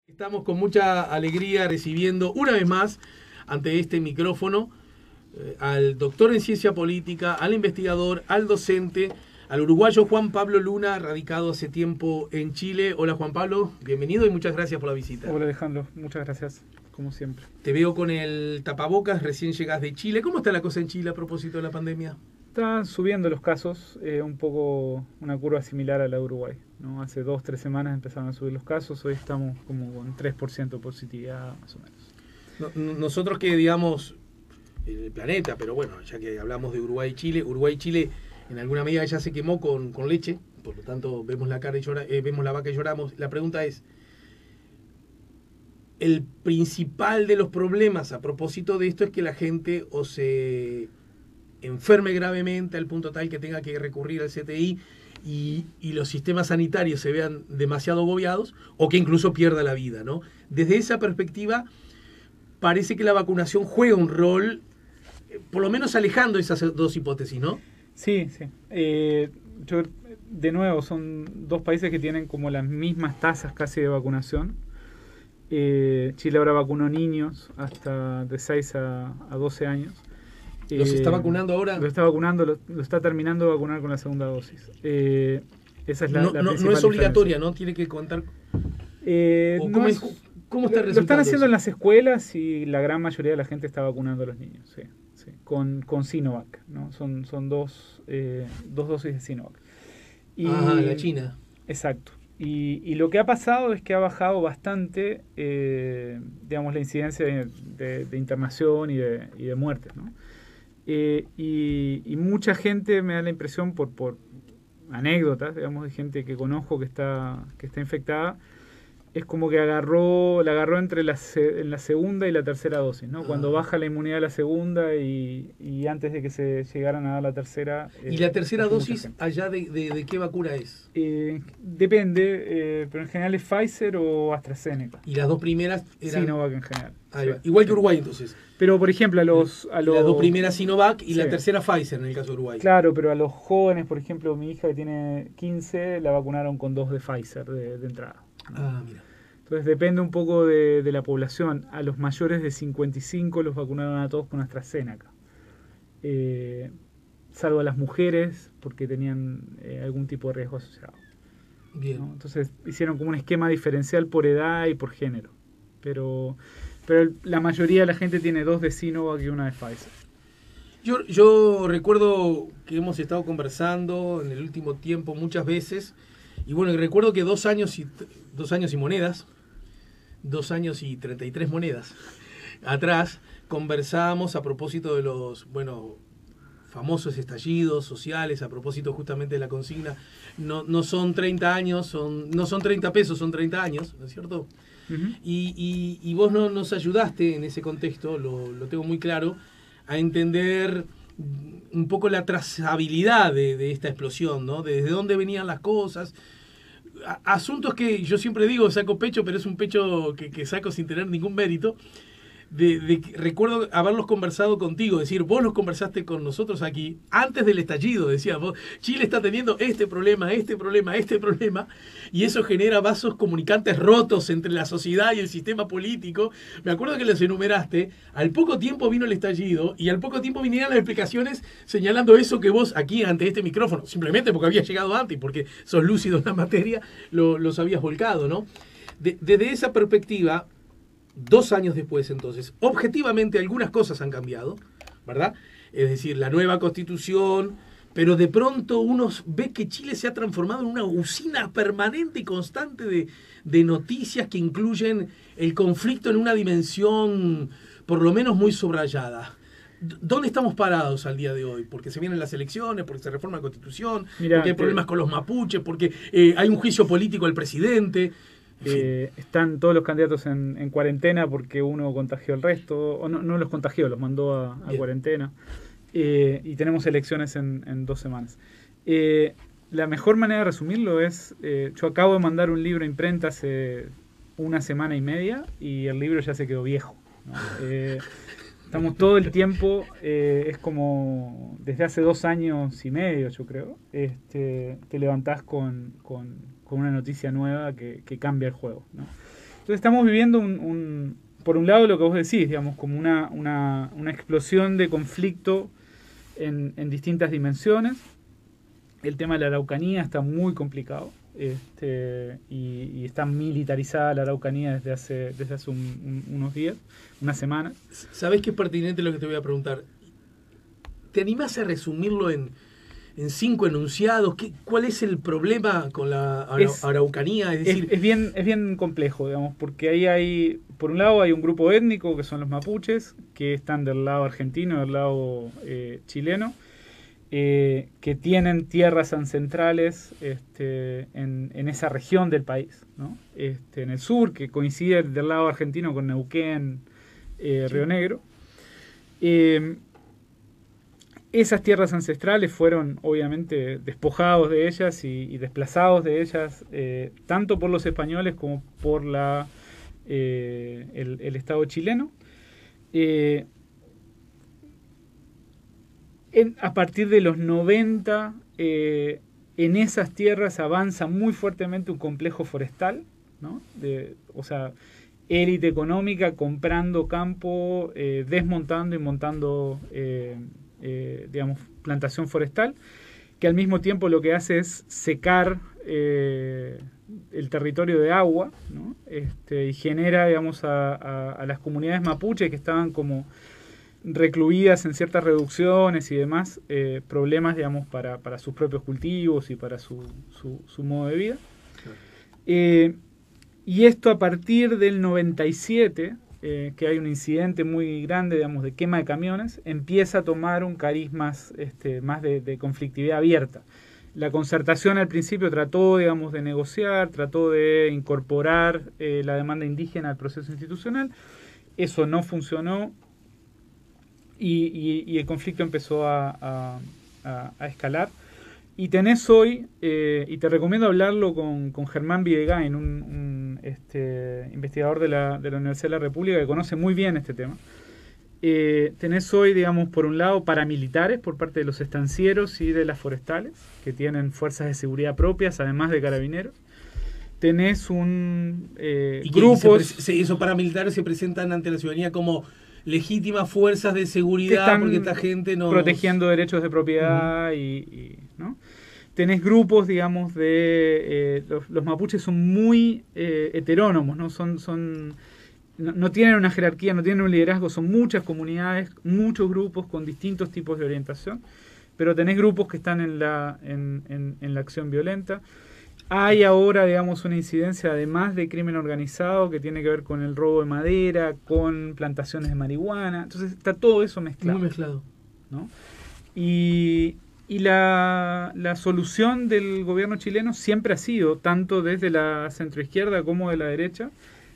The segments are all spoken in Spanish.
Estamos con mucha alegría recibiendo una vez más ante este micrófono al doctor en ciencia política, al investigador, al docente, al uruguayo Juan Pablo Luna, radicado hace tiempo en Chile. Hola Juan Pablo, bienvenido y muchas gracias por la visita. Hola Alejandro, muchas gracias, como siempre. Te veo con el tapabocas, recién llegás de Chile. ¿Cómo está la cosa en Chile a propósito de la pandemia? Están subiendo los casos, un poco una curva similar a la de Uruguay, ¿no? Hace 2-3 semanas empezaron a subir los casos, hoy estamos como con 3% de positividad más o menos. Nosotros que digamos el planeta, pero bueno, ya que hablamos de Uruguay y Chile en alguna medida ya se quemó con leche, por lo tanto vemos la cara y vemos la vaca y lloramos. La pregunta es, el principal de los problemas a propósito de esto es que la gente o se enferme gravemente al punto tal que tenga que recurrir al CTI y los sistemas sanitarios se vean demasiado agobiados o que incluso pierda la vida, ¿no? Desde esa perspectiva, parece que la vacunación juega un rol, por lo menos alejando esas dos hipótesis, ¿no? Sí, sí. De nuevo, son dos países que tienen como las mismas tasas casi de vacunación. Chile ahora vacunó niños hasta de 6 a 12 años. ¿Los está vacunando ahora? Lo está vacunando, lo está terminando de vacunar con la segunda dosis. Esa es la no es obligatoria, diferencia. ¿No? Tiene que contar. ¿Cómo está el resultado? Lo están haciendo en las escuelas y la gran mayoría de la gente está vacunando a los niños, sí, sí, con Sinovac, ¿no? Son dos dosis de Sinovac. La China. Exacto. Y lo que ha pasado es que ha bajado bastante, digamos, la incidencia de internación y de muertes, ¿no? Y mucha gente, me da la impresión por anécdotas, digamos, de gente que conozco que está infectada, es como que la agarró entre en la segunda y la tercera dosis, ¿no? Cuando baja la inmunidad de la segunda y antes de que se llegaran a dar la tercera. ¿Y la tercera dosis allá de qué vacuna es? Depende, pero en general es Pfizer o AstraZeneca. ¿Y las dos primeras eran? Sinovac en general. Sí. Igual que Uruguay entonces. Pero por ejemplo las dos primeras Sinovac y la tercera Pfizer en el caso de Uruguay. Claro, pero a los jóvenes, por ejemplo, mi hija que tiene 15, la vacunaron con 2 de Pfizer de entrada. Mira. Entonces depende un poco de la población. A los mayores de 55 los vacunaron a todos con AstraZeneca. Salvo a las mujeres, porque tenían algún tipo de riesgo asociado. Bien. ¿No? Entonces hicieron como un esquema diferencial por edad y por género. Pero la mayoría de la gente tiene 2 de Sinovac y 1 de Pfizer. Yo recuerdo que hemos estado conversando en el último tiempo muchas veces. Y bueno, recuerdo que 2 años y monedas, 2 años y 33 monedas atrás, conversábamos a propósito de los, famosos estallidos sociales, a propósito justamente de la consigna, no son 30 años, no son 30 pesos, son 30 años, ¿no es cierto? Uh-huh. Y vos nos ayudaste en ese contexto, lo tengo muy claro, a entender un poco la trazabilidad de esta explosión, ¿no? Desde dónde venían las cosas. Asuntos que yo siempre digo saco pecho, pero es un pecho que saco sin tener ningún mérito. Recuerdo haberlos conversado contigo, decir, vos los conversaste con nosotros aquí antes del estallido, decías vos, Chile está teniendo este problema, y eso genera vasos comunicantes rotos entre la sociedad y el sistema político. Me acuerdo que los enumeraste, al poco tiempo vino el estallido, y al poco tiempo vinieron las explicaciones señalando eso que vos aquí ante este micrófono, simplemente porque habías llegado antes y porque sos lúcido en la materia, los habías volcado, ¿no? Desde esa perspectiva, 2 años después, entonces, objetivamente algunas cosas han cambiado, ¿verdad? Es decir, la nueva constitución, pero de pronto uno ve que Chile se ha transformado en una usina permanente y constante de noticias que incluyen el conflicto en una dimensión por lo menos muy subrayada. ¿Dónde estamos parados al día de hoy? Porque se vienen las elecciones, porque se reforma la constitución, porque hay problemas con los mapuches, porque hay un juicio político al presidente. Están todos los candidatos en cuarentena porque uno contagió al resto, o no los contagió, los mandó a cuarentena. Y tenemos elecciones en 2 semanas. La mejor manera de resumirlo es, yo acabo de mandar un libro a imprenta hace 1 semana y media y el libro ya se quedó viejo, ¿no? Estamos todo el tiempo, es como desde hace 2 años y medio, yo creo, te levantás con una noticia nueva que cambia el juego, ¿no? Entonces estamos viviendo por un lado lo que vos decís, digamos, como una explosión de conflicto en distintas dimensiones. El tema de la Araucanía está muy complicado, y está militarizada la Araucanía desde hace unos días, unas semanas. ¿Sabés qué es pertinente lo que te voy a preguntar? ¿Te animás a resumirlo en 5 enunciados? ¿Cuál es el problema con la Araucanía? Es decir, es bien complejo, digamos, porque ahí por un lado hay un grupo étnico que son los mapuches, que están del lado argentino, del lado chileno, que tienen tierras ancestrales en esa región del país, ¿no? En el sur, que coincide del lado argentino con Neuquén, Río Negro. Esas tierras ancestrales fueron obviamente despojados de ellas y desplazados de ellas, tanto por los españoles como por el Estado chileno. A partir de los 90, en esas tierras avanza muy fuertemente un complejo forestal, ¿no? O sea, élite económica comprando campo, desmontando y montando, digamos, plantación forestal, que al mismo tiempo lo que hace es secar el territorio de agua, ¿no? Y genera, digamos, a las comunidades mapuches que estaban como recluidas en ciertas reducciones y demás, problemas, digamos, para sus propios cultivos y para su modo de vida. Y esto a partir del 97, que hay un incidente muy grande, digamos, de quema de camiones, empieza a tomar un cariz más de conflictividad abierta. La Concertación al principio trató, digamos, de negociar, trató de incorporar la demanda indígena al proceso institucional. Eso no funcionó. Y el conflicto empezó a escalar. Y tenés hoy, y te recomiendo hablarlo con Germán Videgain, un investigador de la Universidad de la República que conoce muy bien este tema. Tenés hoy, digamos, por un lado, paramilitares por parte de los estancieros y de las forestales, que tienen fuerzas de seguridad propias, además de carabineros. Tenés grupos... esos paramilitares se presentan ante la ciudadanía como legítimas fuerzas de seguridad porque esta gente no protegiendo derechos de propiedad, ¿no? Tenés grupos, digamos, los mapuches son muy heterónomos, ¿no? No tienen una jerarquía, no tienen un liderazgo, son muchas comunidades, muchos grupos con distintos tipos de orientación, pero tenés grupos que están en la acción violenta. Hay ahora, digamos, una incidencia además de crimen organizado que tiene que ver con el robo de madera, con plantaciones de marihuana. Entonces está todo eso mezclado. Muy mezclado, ¿no? Y la solución del gobierno chileno siempre ha sido, tanto desde la centroizquierda como de la derecha,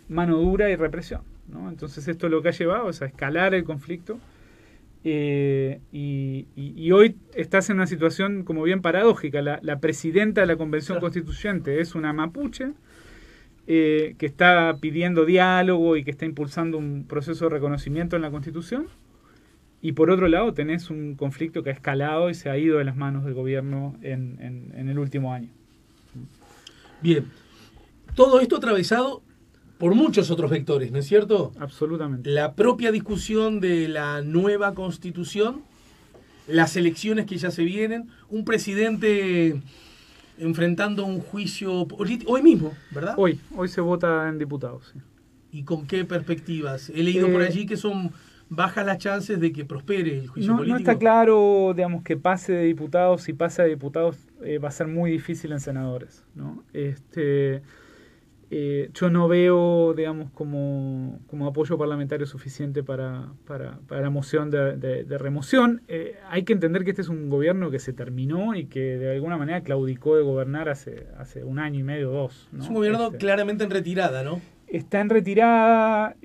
mano dura y represión, ¿no? Entonces esto es lo que ha llevado a escalar el conflicto. Y hoy estás en una situación como bien paradójica. La presidenta de la Convención Constituyente es una mapuche que está pidiendo diálogo y que está impulsando un proceso de reconocimiento en la Constitución, y por otro lado tenés un conflicto que ha escalado y se ha ido de las manos del gobierno en el último año. Bien, todo esto atravesado por muchos otros vectores, ¿no es cierto? Absolutamente. La propia discusión de la nueva Constitución, las elecciones que ya se vienen, un presidente enfrentando un juicio político, hoy mismo, ¿verdad? Hoy se vota en diputados, sí. ¿Y con qué perspectivas? He leído por allí que son bajas las chances de que prospere el juicio político. No está claro, digamos, que pase de diputados. Si pasa de diputados va a ser muy difícil en senadores, ¿no? Yo no veo, digamos, como apoyo parlamentario suficiente para la moción de remoción. Hay que entender que este es un gobierno que se terminó y que de alguna manera claudicó de gobernar hace 1 año y medio, 2, ¿no? Es un gobierno claramente en retirada, ¿no? Está en retirada.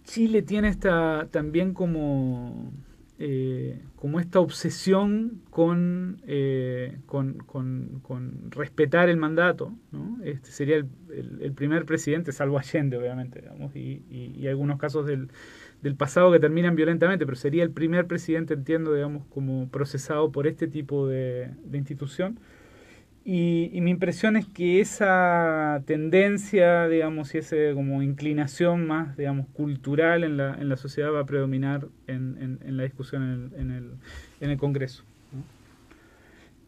Chile tiene también como esta obsesión con respetar el mandato, ¿no? Sería el primer presidente, salvo Allende, obviamente, digamos, y algunos casos del pasado que terminan violentamente, pero sería el primer presidente, entiendo, digamos, como procesado por este tipo de institución. Y mi impresión es que esa tendencia, digamos, y esa como inclinación más, digamos, cultural en la sociedad va a predominar en la discusión en el Congreso, ¿no?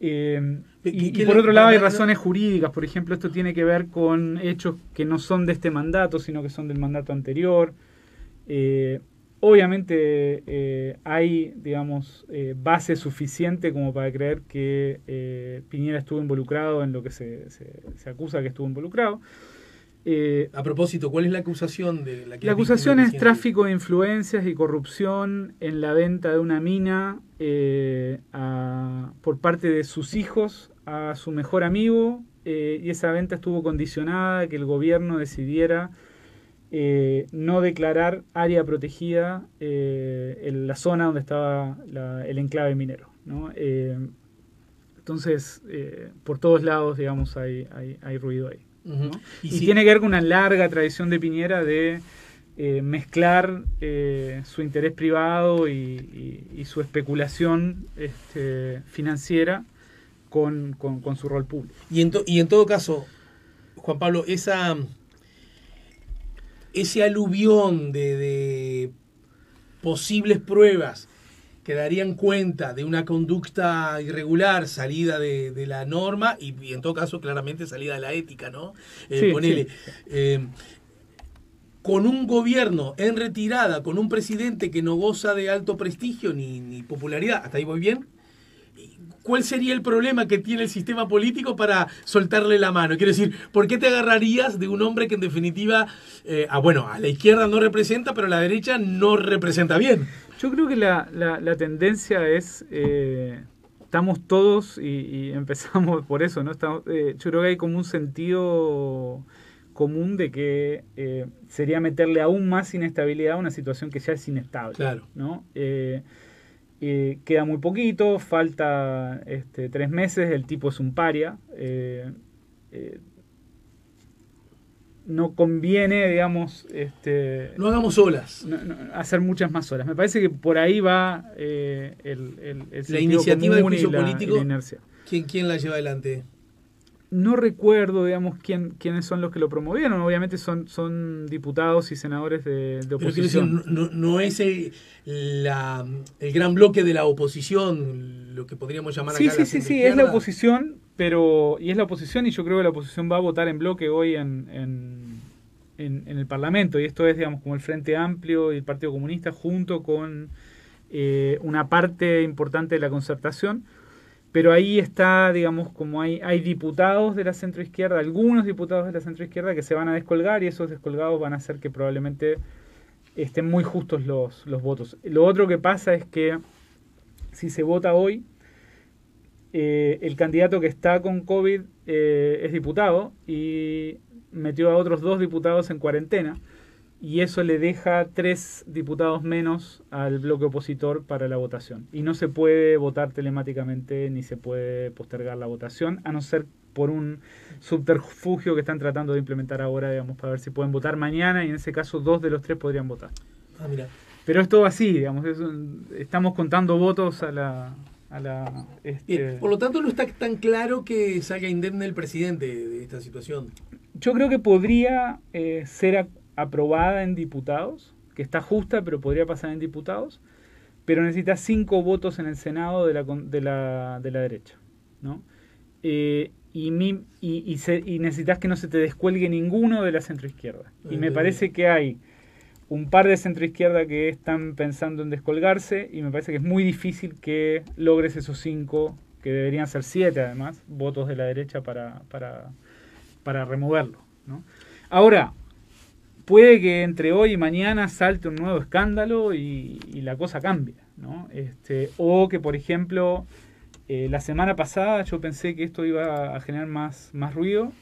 Y por otro lado hay razones jurídicas. Por ejemplo, esto tiene que ver con hechos que no son de este mandato, sino que son del mandato anterior. Obviamente hay, digamos, base suficiente como para creer que Piñera estuvo involucrado en lo que se acusa que estuvo involucrado. A propósito, ¿cuál es la acusación de la acusación es tráfico de influencias y corrupción en la venta de una mina por parte de sus hijos a su mejor amigo, y esa venta estuvo condicionada a que el gobierno decidiera no declarar área protegida en la zona donde estaba el enclave minero, ¿no? Entonces, por todos lados, digamos, hay ruido ahí, ¿no? Uh-huh. Y tiene que ver con una larga tradición de Piñera de mezclar su interés privado y su especulación financiera con su rol público. Y en todo caso, Juan Pablo, ese aluvión de posibles pruebas que darían cuenta de una conducta irregular, salida de la norma y en todo caso claramente salida de la ética, ¿no? Ponele, sí. Con un gobierno en retirada, con un presidente que no goza de alto prestigio ni popularidad, ¿hasta ahí voy bien? ¿Cuál sería el problema que tiene el sistema político para soltarle la mano? Quiero decir, ¿por qué te agarrarías de un hombre que en definitiva, a la izquierda no representa, pero a la derecha no representa bien? Yo creo que la tendencia es, estamos todos, y empezamos por eso, ¿no? Yo creo que hay como un sentido común de que sería meterle aún más inestabilidad a una situación que ya es inestable, claro, ¿no? Queda muy poquito, falta 3 meses, el tipo es un paria. No conviene, digamos... no hagamos olas. No, hacer muchas más horas. Me parece que por ahí va la iniciativa de juicio político. Y la inercia. ¿Quién la lleva adelante? No recuerdo, digamos, quiénes son los que lo promovieron. Obviamente son diputados y senadores de oposición. Pero decir, no es el gran bloque de la oposición, lo que podríamos llamar acá la sí, es la oposición, y es la oposición, y yo creo que la oposición va a votar en bloque hoy en el Parlamento, y esto es, digamos, como el Frente Amplio y el Partido Comunista junto con una parte importante de la Concertación. Pero ahí está, digamos, como hay diputados de la centroizquierda, algunos diputados de la centroizquierda que se van a descolgar, y esos descolgados van a hacer que probablemente estén muy justos los votos. Lo otro que pasa es que si se vota hoy, el candidato que está con COVID es diputado y metió a otros 2 diputados en cuarentena, y eso le deja 3 diputados menos al bloque opositor para la votación. Y no se puede votar telemáticamente ni se puede postergar la votación, a no ser por un subterfugio que están tratando de implementar ahora, digamos, para ver si pueden votar mañana, y en ese caso 2 de los 3 podrían votar. Mira. Pero es todo así, digamos, estamos contando votos a la Por lo tanto, no está tan claro que salga indemne el presidente de esta situación. Yo creo que podría ser aprobada en diputados, que está justa, pero podría pasar en diputados, pero necesita 5 votos en el Senado de la derecha, ¿no? Y necesitas que no se te descuelgue ninguno de la centroizquierda. Y me parece que hay un par de centroizquierda que están pensando en descolgarse, y me parece que es muy difícil que logres esos 5, que deberían ser 7 además, votos de la derecha para removerlo, ¿no? Ahora, puede que entre hoy y mañana salte un nuevo escándalo y la cosa cambie, ¿no? O que, por ejemplo, la semana pasada yo pensé que esto iba a generar más ruido.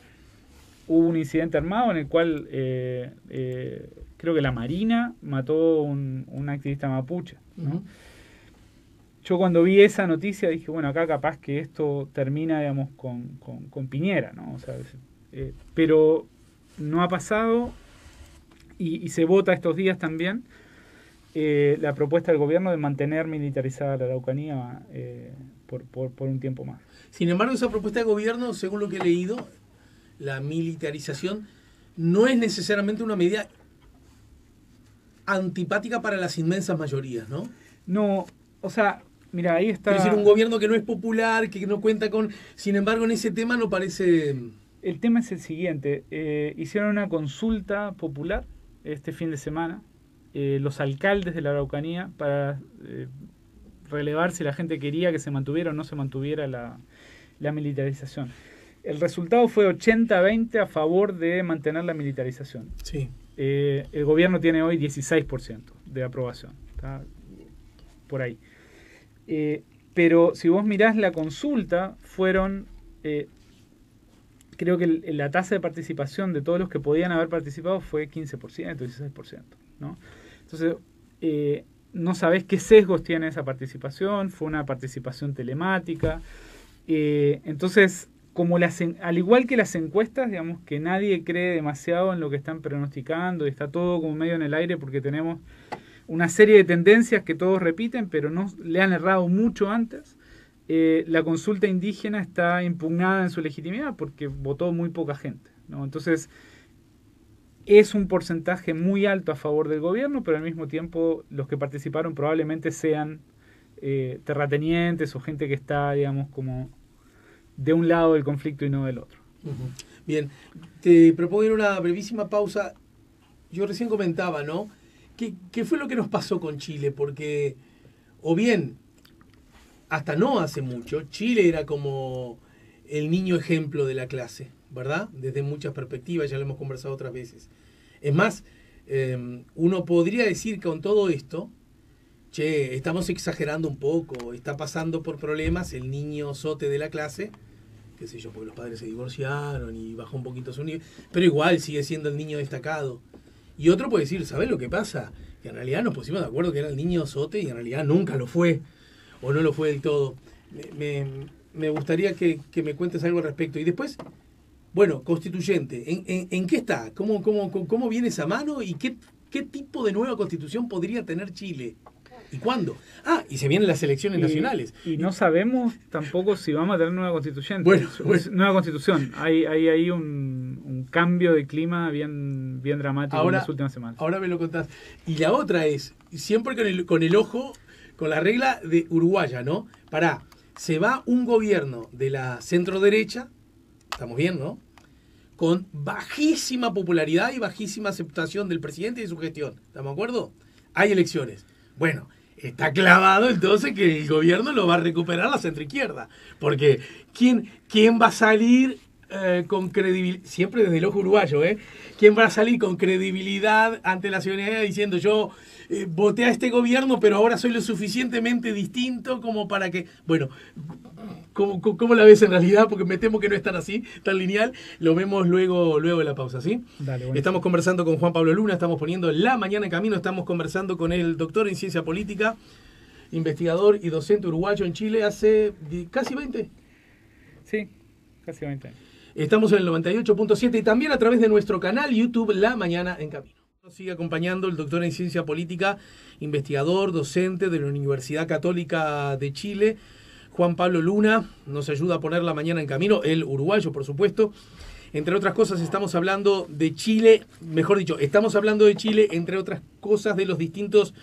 Hubo un incidente armado en el cual creo que la Marina mató un activista mapuche, ¿no? Uh-huh. Yo cuando vi esa noticia dije, bueno, acá capaz que esto termina, digamos, con Piñera, ¿no? O sea, pero no ha pasado. Y se vota estos días también. la propuesta del gobierno de mantener militarizada la Araucanía por un tiempo más. Sin embargo, esa propuesta de gobierno, según lo que he leído, la militarización no es necesariamente una medida antipática para las inmensas mayorías, ¿no? No, o sea, mira, ahí está... Es decir, un gobierno que no es popular, que no cuenta con... Sin embargo, en ese tema no parece... El tema es el siguiente. Hicieron una consulta popular este fin de semana, los alcaldes de la Araucanía, para relevar si la gente quería que se mantuviera o no se mantuviera la militarización. El resultado fue 80-20 a favor de mantener la militarización. Sí. El gobierno tiene hoy 16% de aprobación. Está por ahí. Pero si vos mirás la consulta, fueron... creo que la tasa de participación de todos los que podían haber participado fue 15%, 16%, ¿no? Entonces, no sabés qué sesgos tiene esa participación, fue una participación telemática. Entonces, como al igual que las encuestas, digamos que nadie cree demasiado en lo que están pronosticando y está todo como medio en el aire porque tenemos una serie de tendencias que todos repiten, pero no le han errado mucho antes. La consulta indígena está impugnada en su legitimidad porque votó muy poca gente, ¿no? Entonces, es un porcentaje muy alto a favor del gobierno, pero al mismo tiempo los que participaron probablemente sean terratenientes o gente que está, digamos, como de un lado del conflicto y no del otro. Uh-huh. Bien, te propongo ir a una brevísima pausa. Yo recién comentaba, ¿no? ¿Qué fue lo que nos pasó con Chile? Porque, o bien, hasta no hace mucho, Chile era como el niño ejemplo de la clase, ¿verdad? Desde muchas perspectivas, ya lo hemos conversado otras veces. Es más, uno podría decir que con todo esto, che, estamos exagerando un poco, está pasando por problemas el niño sote de la clase, qué sé yo, porque los padres se divorciaron y bajó un poquito su nivel, pero igual sigue siendo el niño destacado. Y otro puede decir, ¿sabés lo que pasa? Que en realidad nos pusimos de acuerdo que era el niño sote y en realidad nunca lo fue, o no lo fue del todo. Me gustaría que me cuentes algo al respecto. Y después, bueno, constituyente, ¿en qué está? ¿Cómo viene esa mano? ¿Y qué tipo de nueva constitución podría tener Chile? ¿Y cuándo? Y se vienen las elecciones nacionales. Y no sabemos tampoco si vamos a tener nueva constituyente. Bueno. Nueva constitución. Hay un cambio de clima bien dramático en las últimas semanas. Ahora me lo contás. Y la otra es, siempre con el ojo, con la regla de uruguaya, ¿no? Se va un gobierno de la centro derecha, estamos bien, ¿no? Con bajísima popularidad y bajísima aceptación del presidente y de su gestión. ¿Estamos de acuerdo? Hay elecciones. Bueno, está clavado entonces que el gobierno lo va a recuperar la centroizquierda. Porque ¿quién va a salir con credibilidad? Siempre desde el ojo uruguayo, ¿eh? ¿Quién va a salir con credibilidad ante la ciudadanía diciendo yo voté a este gobierno, pero ahora soy lo suficientemente distinto como para que... Bueno, ¿cómo la ves en realidad? Porque me temo que no es tan así, tan lineal. Lo vemos luego de la pausa, ¿sí? Dale, bueno. Estamos conversando con Juan Pablo Luna, estamos poniendo La Mañana en Camino, estamos conversando con el doctor en Ciencia Política, investigador y docente uruguayo en Chile hace casi 20. Sí, casi 20 años. Estamos en el 98.7 y también a través de nuestro canal YouTube La Mañana en Camino. Nos sigue acompañando el doctor en Ciencia Política, investigador, docente de la Universidad Católica de Chile, Juan Pablo Luna. Nos ayuda a poner La Mañana en Camino, el uruguayo, por supuesto. Entre otras cosas, estamos hablando de Chile, mejor dicho, estamos hablando de Chile, entre otras cosas, de los distintos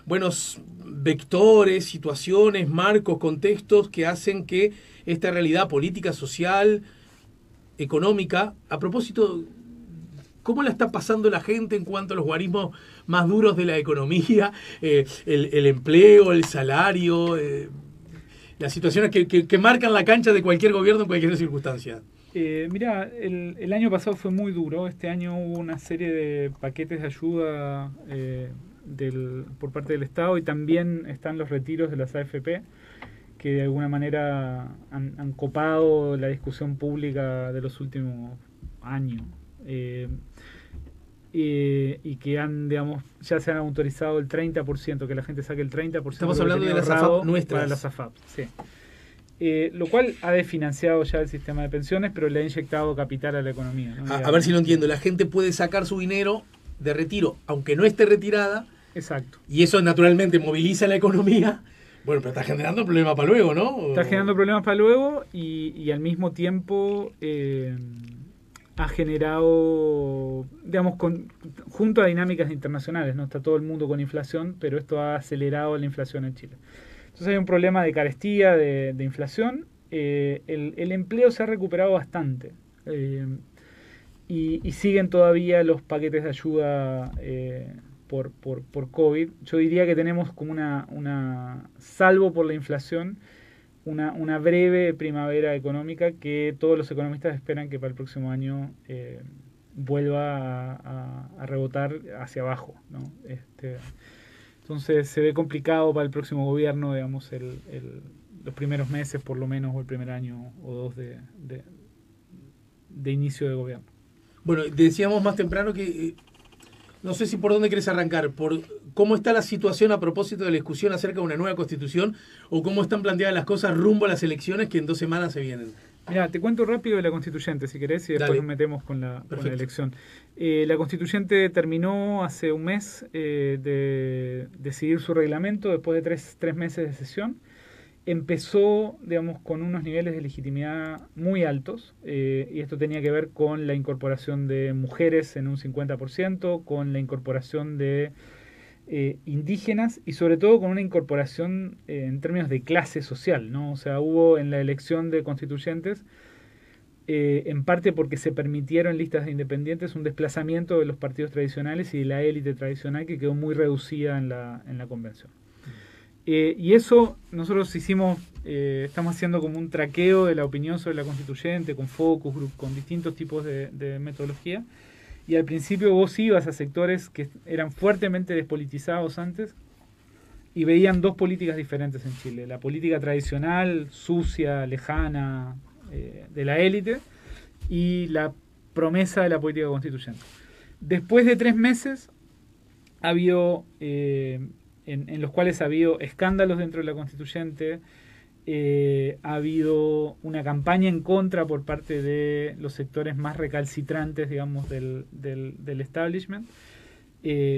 buenos vectores, situaciones, marcos, contextos que hacen que esta realidad política, social, económica, a propósito, ¿cómo la está pasando la gente en cuanto a los guarismos más duros de la economía, el empleo, el salario, las situaciones que marcan la cancha de cualquier gobierno en cualquier circunstancia? Mira, el año pasado fue muy duro. Este año hubo una serie de paquetes de ayuda por parte del Estado y también están los retiros de las AFP que de alguna manera han copado la discusión pública de los últimos años. Y que digamos, ya se han autorizado el 30%, que la gente saque el 30%. Estamos hablando de las AFAP nuestras. Para las AFAP, sí. Lo cual ha desfinanciado ya el sistema de pensiones, pero le ha inyectado capital a la economía, ¿no? A ver si lo entiendo. La gente puede sacar su dinero de retiro, aunque no esté retirada, Exacto. Y eso naturalmente moviliza la economía. Bueno, pero está generando problemas para luego, ¿no? Está generando problemas para luego y al mismo tiempo ha generado, digamos, junto a dinámicas internacionales, ¿no? Está todo el mundo con inflación, pero esto ha acelerado la inflación en Chile. Entonces hay un problema de carestía, de inflación. El empleo se ha recuperado bastante. Y siguen todavía los paquetes de ayuda por COVID. Yo diría que tenemos como salvo por la inflación, una breve primavera económica que todos los economistas esperan que para el próximo año vuelva a rebotar hacia abajo, ¿no? Entonces se ve complicado para el próximo gobierno, digamos, los primeros meses por lo menos, o el primer año o dos de inicio de gobierno. Bueno, decíamos más temprano que no sé si por dónde querés arrancar, por cómo está la situación a propósito de la discusión acerca de una nueva constitución o cómo están planteadas las cosas rumbo a las elecciones que en 2 semanas se vienen. Mira, te cuento rápido de la constituyente, si querés, y después Dale. nos metemos con la elección. La constituyente terminó hace un mes de decidir su reglamento después de tres meses de sesión. Empezó, digamos, con unos niveles de legitimidad muy altos, y esto tenía que ver con la incorporación de mujeres en un 50%, con la incorporación de indígenas y sobre todo con una incorporación en términos de clase social, ¿no? O sea, hubo en la elección de constituyentes, en parte porque se permitieron listas de independientes, un desplazamiento de los partidos tradicionales y de la élite tradicional que quedó muy reducida en la convención. Y eso nosotros estamos haciendo como un traqueo de la opinión sobre la constituyente, con focus group, con distintos tipos de metodología. Y al principio vos ibas a sectores que eran fuertemente despolitizados antes y veían dos políticas diferentes en Chile. La política tradicional, sucia, lejana, de la élite, y la promesa de la política constituyente. Después de 3 meses ha habido... en los cuales ha habido escándalos dentro de la constituyente, ha habido una campaña en contra por parte de los sectores más recalcitrantes, digamos, del establishment.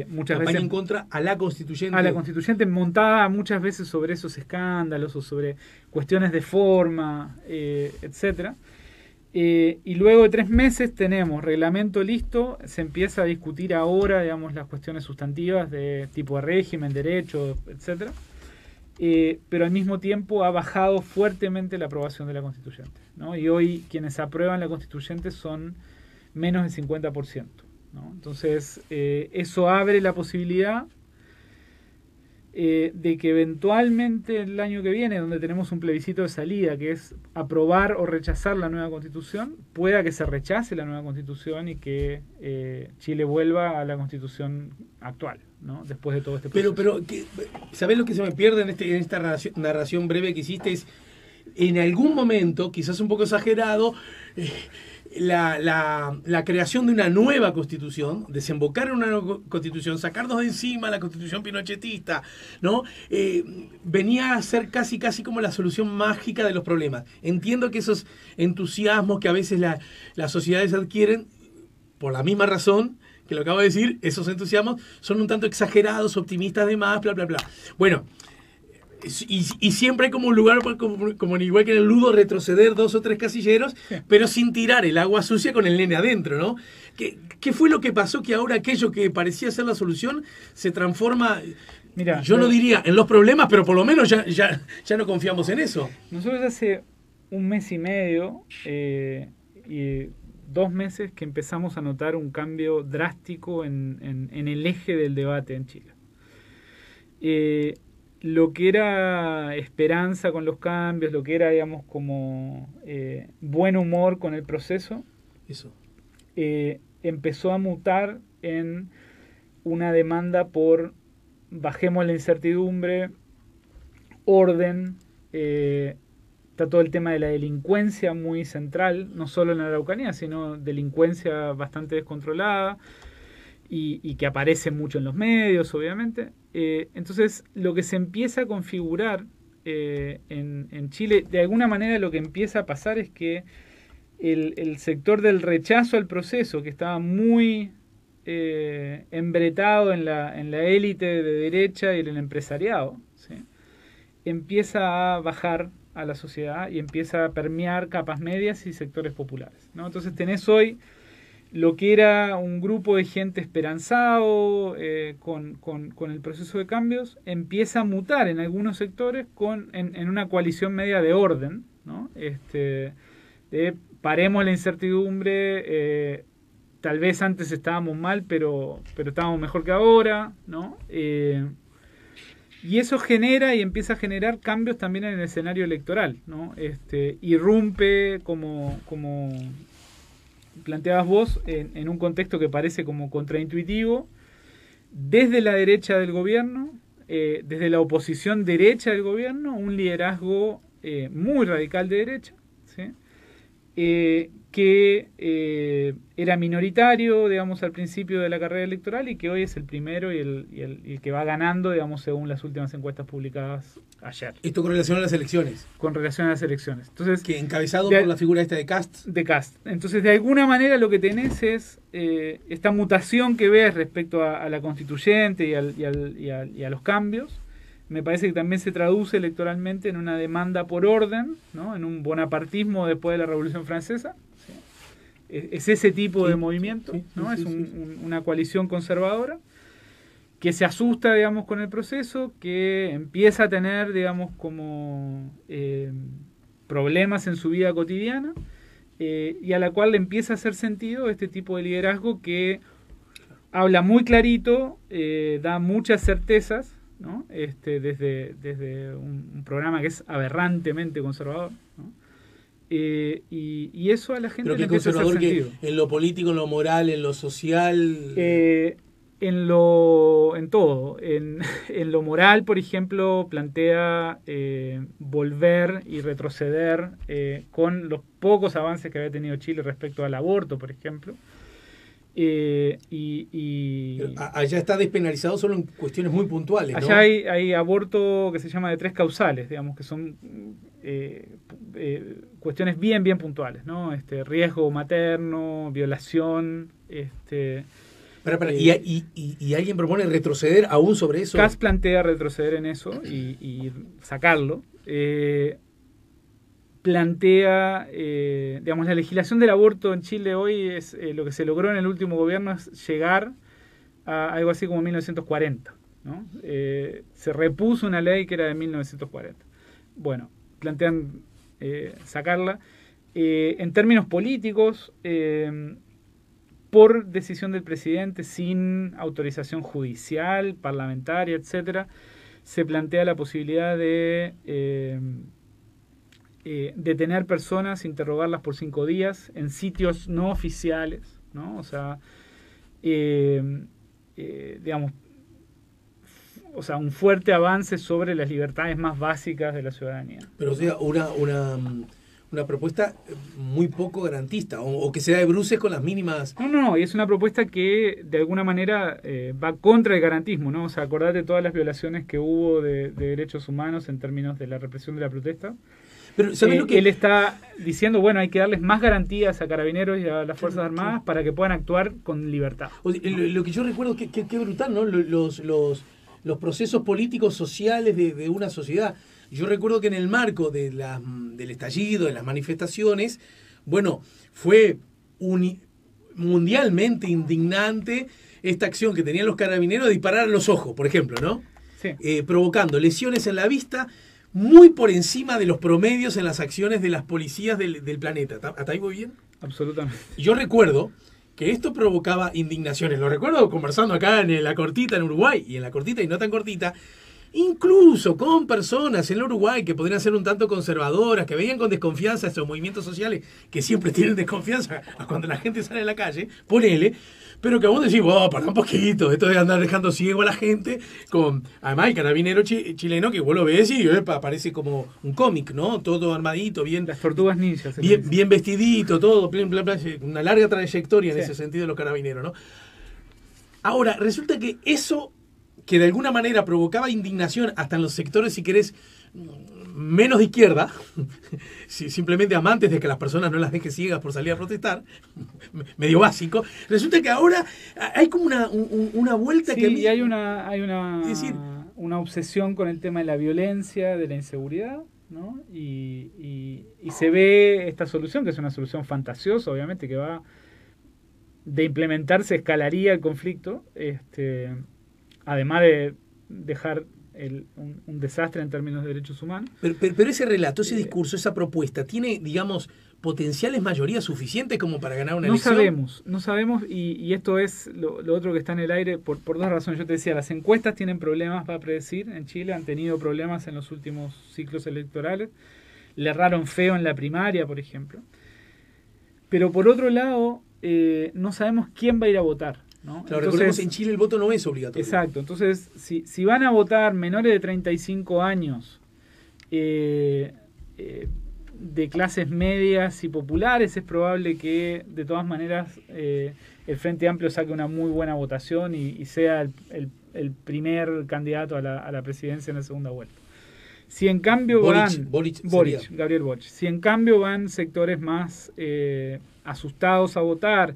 Muchas campaña veces en contra a la constituyente. A la constituyente, montada muchas veces sobre esos escándalos o sobre cuestiones de forma, etcétera. Y luego de 3 meses tenemos reglamento listo, se empieza a discutir ahora, digamos, las cuestiones sustantivas de tipo de régimen, derecho, etcétera. Pero al mismo tiempo ha bajado fuertemente la aprobación de la constituyente, ¿no? Y hoy quienes aprueban la constituyente son menos del 50%, ¿no? Entonces eso abre la posibilidad de que eventualmente el año que viene, donde tenemos un plebiscito de salida, que es aprobar o rechazar la nueva constitución, pueda que se rechace la nueva constitución y que Chile vuelva a la constitución actual, ¿no? Después de todo este proceso. Pero ¿sabés lo que se me pierde en esta narración breve que hiciste? Es, en algún momento, quizás un poco exagerado, la creación de una nueva constitución, desembocar en una nueva constitución, sacarnos de encima la constitución pinochetista, ¿no? Venía a ser casi como la solución mágica de los problemas. Entiendo que esos entusiasmos que a veces las sociedades adquieren, por la misma razón que lo acabo de decir, esos entusiasmos son un tanto exagerados, optimistas de más, bla, bla, bla. Bueno, y siempre hay como un lugar, como igual que en el ludo, retroceder 2 o 3 casilleros, sí, pero sin tirar el agua sucia con el nene adentro, ¿no? ¿Qué fue lo que pasó que ahora aquello que parecía ser la solución se transforma? Mira, yo no diría en los problemas, pero por lo menos ya no confiamos en eso. Nosotros hace 1 mes y medio y 2 meses que empezamos a notar un cambio drástico en el eje del debate en Chile. Lo que era esperanza con los cambios, lo que era, digamos, como buen humor con el proceso, eso empezó a mutar en una demanda por bajemos la incertidumbre, orden, está todo el tema de la delincuencia muy central, no solo en la Araucanía, sino delincuencia bastante descontrolada y que aparece mucho en los medios, obviamente. Entonces, lo que se empieza a configurar en Chile, de alguna manera lo que empieza a pasar es que el sector del rechazo al proceso, que estaba muy embretado en la élite de derecha y en el empresariado, ¿sí? Empieza a bajar a la sociedad y empieza a permear capas medias y sectores populares, ¿no? Entonces tenés hoy lo que era un grupo de gente esperanzado con el proceso de cambios, empieza a mutar en algunos sectores en una coalición media de orden, ¿no? Paremos la incertidumbre, tal vez antes estábamos mal, pero estábamos mejor que ahora, ¿no? Y eso genera y empieza a generar cambios también en el escenario electoral, ¿no? Irrumpe, como planteabas vos, en un contexto que parece como contraintuitivo, desde la derecha del gobierno, desde la oposición derecha del gobierno, un liderazgo muy radical de derecha, ¿sí? Que era minoritario, digamos, al principio de la carrera electoral y que hoy es el primero y el que va ganando, digamos, según las últimas encuestas publicadas ayer. Esto con relación a las elecciones. Con relación a las elecciones. Entonces, que encabezado por la figura esta de Kast. De Kast. Entonces, de alguna manera lo que tenés es esta mutación que ves respecto a la constituyente y a los cambios. Me parece que también se traduce electoralmente en una demanda por orden, ¿no? En un bonapartismo después de la Revolución Francesa. ¿Sí? Es ese tipo de movimiento, ¿no? Es una coalición conservadora que se asusta, digamos, con el proceso, que empieza a tener, digamos, como problemas en su vida cotidiana y a la cual le empieza a hacer sentido este tipo de liderazgo que habla muy clarito, da muchas certezas, ¿no? Desde un programa que es aberrantemente conservador, ¿no? Y eso a la gente le empieza a hacer sentido. En lo político, en lo moral, en lo social. En todo. En lo moral, por ejemplo, plantea volver y retroceder con los pocos avances que había tenido Chile respecto al aborto, por ejemplo. Allá está despenalizado solo en cuestiones muy puntuales, ¿no? Allá hay aborto que se llama de 3 causales, digamos, que son cuestiones bien puntuales, ¿no? Riesgo materno, violación, ¿Y alguien propone retroceder aún sobre eso? Kast plantea retroceder en eso y sacarlo. Plantea, digamos, la legislación del aborto en Chile hoy es lo que se logró en el último gobierno es llegar a algo así como 1940, ¿no? Se repuso una ley que era de 1940. Bueno, plantean sacarla. En términos políticos, por decisión del presidente, sin autorización judicial, parlamentaria, etcétera, se plantea la posibilidad de detener personas, interrogarlas por 5 días en sitios no oficiales, ¿no? O sea, digamos, un fuerte avance sobre las libertades más básicas de la ciudadanía. Pero, o sea, una propuesta muy poco garantista, o que se da de bruces con las mínimas. No, y es una propuesta que de alguna manera va contra el garantismo, ¿no? O sea, acordate de todas las violaciones que hubo de derechos humanos en términos de la represión de la protesta. Pero, ¿sabes lo que él está diciendo? Bueno, hay que darles más garantías a Carabineros y a las Fuerzas Armadas para que puedan actuar con libertad. Lo que yo recuerdo, que brutal, ¿no? Los procesos políticos sociales de una sociedad. Yo recuerdo que en el marco del estallido, de las manifestaciones, bueno, fue mundialmente indignante esta acción que tenían los carabineros de disparar a los ojos, por ejemplo, ¿no? Sí. Provocando lesiones en la vista muy por encima de los promedios en las acciones de las policías del planeta. ¿Hasta ahí voy bien? Absolutamente. Yo recuerdo que esto provocaba indignaciones. Lo recuerdo conversando acá en La Cortita, en Uruguay, y en La Cortita y no tan cortita, incluso con personas en el Uruguay que podrían ser un tanto conservadoras, que veían con desconfianza estos movimientos sociales, que siempre tienen desconfianza a cuando la gente sale a la calle, ponele, pero que vos decís, para un poquito, esto de andar dejando ciego a la gente, además el carabinero chileno que vos lo ves y parece como un cómic, ¿no? Todo armadito, bien. Las tortugas ninjas. Bien vestidito, todo, una larga trayectoria en ese sentido de los carabineros, ¿no? Ahora, resulta que eso, que de alguna manera provocaba indignación hasta en los sectores, si querés, menos de izquierda, simplemente amantes de que las personas no las deje ciegas por salir a protestar, medio básico, resulta que ahora hay como una vuelta sí, que... y hay una es decir, una obsesión con el tema de la violencia, de la inseguridad, ¿no? Y se ve esta solución, que es una solución fantasiosa, obviamente, que va de implementarse, escalaría el conflicto, además de dejar un desastre en términos de derechos humanos. Pero ese relato, ese discurso, esa propuesta, ¿tiene, digamos, potenciales mayorías suficientes como para ganar una elección? No sabemos, y esto es lo otro que está en el aire por dos razones. Yo te decía, las encuestas tienen problemas para predecir en Chile, han tenido problemas en los últimos ciclos electorales, le erraron feo en la primaria, por ejemplo. Pero por otro lado, no sabemos quién va a ir a votar, ¿no? Claro, recordemos, en Chile el voto no es obligatorio. Exacto, entonces si van a votar menores de 35 años, de clases medias y populares, es probable que de todas maneras el Frente Amplio saque una muy buena votación y sea el primer candidato a la presidencia en la segunda vuelta. Si en cambio Gabriel Boric, si en cambio van sectores más asustados a votar,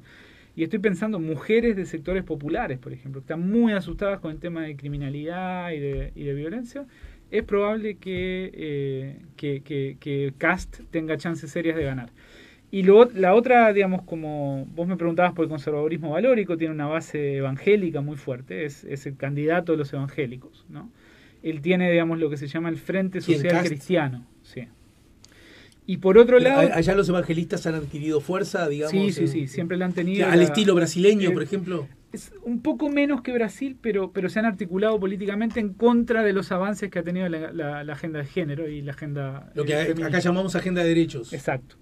y estoy pensando mujeres de sectores populares, por ejemplo, que están muy asustadas con el tema de criminalidad y de violencia, es probable que Kast tenga chances serias de ganar. Y la otra, digamos, como vos me preguntabas por el conservadurismo valórico, tiene una base evangélica muy fuerte, es el candidato de los evangélicos, ¿no? Él tiene, digamos, lo que se llama el Frente Social Cristiano. Sí. Y por otro lado... Allá los evangelistas han adquirido fuerza, digamos... Sí, siempre la han tenido. Al estilo brasileño, por ejemplo. Es un poco menos que Brasil, pero se han articulado políticamente en contra de los avances que ha tenido la agenda de género y la agenda... Lo que acá llamamos agenda de derechos. Exacto.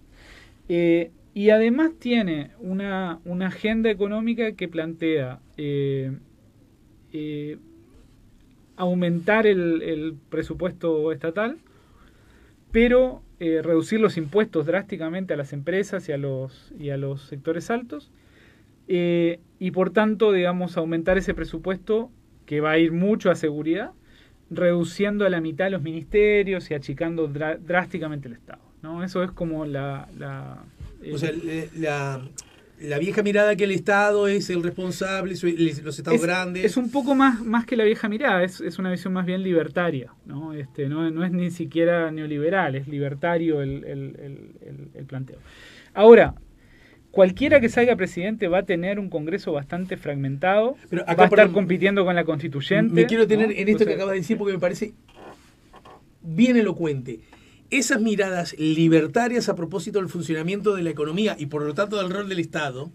Y además tiene una agenda económica que plantea aumentar el presupuesto estatal, pero reducir los impuestos drásticamente a las empresas y a los sectores altos, y por tanto, digamos, aumentar ese presupuesto que va a ir mucho a seguridad, reduciendo a la mitad los ministerios y achicando drásticamente el Estado, ¿no? Eso es como o sea, la vieja mirada que el Estado es el responsable, los Estados grandes. Es un poco más que la vieja mirada, es una visión más bien libertaria, ¿no? No es ni siquiera neoliberal, es libertario el planteo. Ahora, cualquiera que salga presidente va a tener un Congreso bastante fragmentado, pero acá va a estar compitiendo con la constituyente. Me quiero tener, ¿no?, en esto Entonces, que acabas de decir, porque me parece bien elocuente. Esas miradas libertarias a propósito del funcionamiento de la economía y por lo tanto del rol del Estado,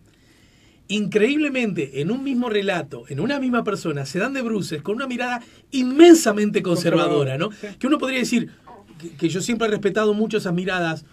increíblemente en un mismo relato, en una misma persona, se dan de bruces con una mirada inmensamente conservadora, ¿no? Sí. Que uno podría decir que yo siempre he respetado mucho esas miradas